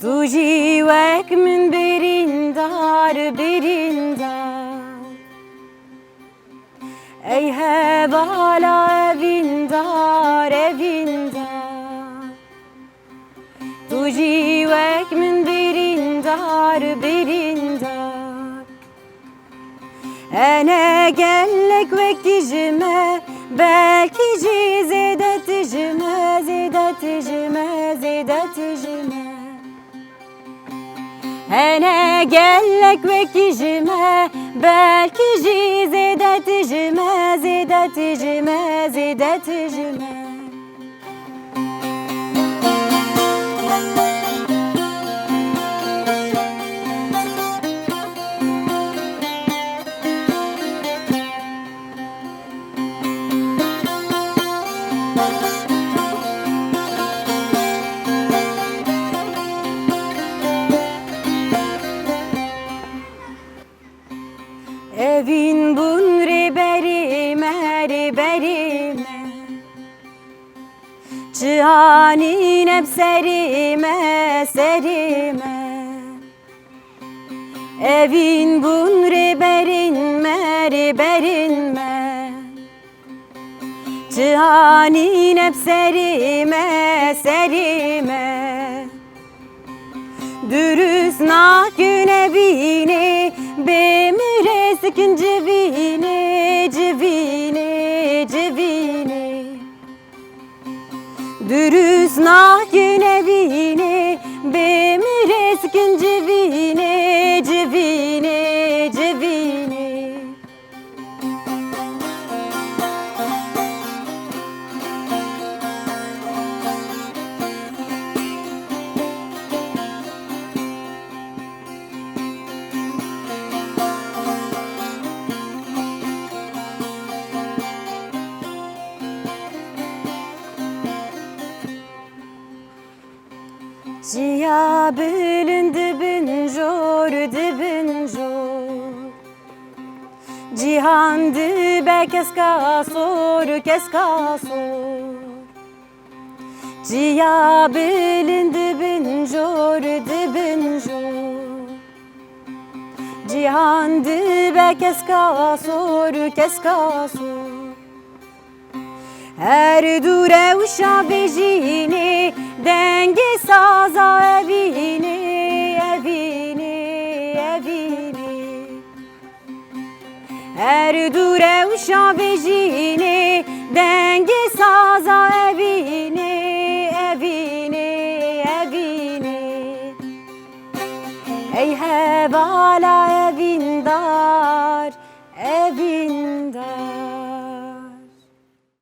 Tu jivek min birindar birindar Ey hevala evindar evindar Tu jivek min birindar birindar Ene gellek vektijime belki zedetijime zedetijime zedetijime Ene gellek vektijime belki zedetijime zedetijime zedetijime Evin bunri berime riberime Cihanin hep serime serime Evin bunri berinme riberinme Cihanin hep serime serime Dürüst nah güne bini Bemire sıkın civini civini civini Dürüst nah güne bini Bemire sıkın civini civini civini Ciha bülün dibin jor dibin jor Cihan dibe keska sor keska sor Ciha bülün dibin jor dibin jor Cihan dibe keska sor keska sor Her dure uşa bejini Dengi saza evini evini evini Her dure uşa bejini Dengi saza evini evini evini Ey hevala evindar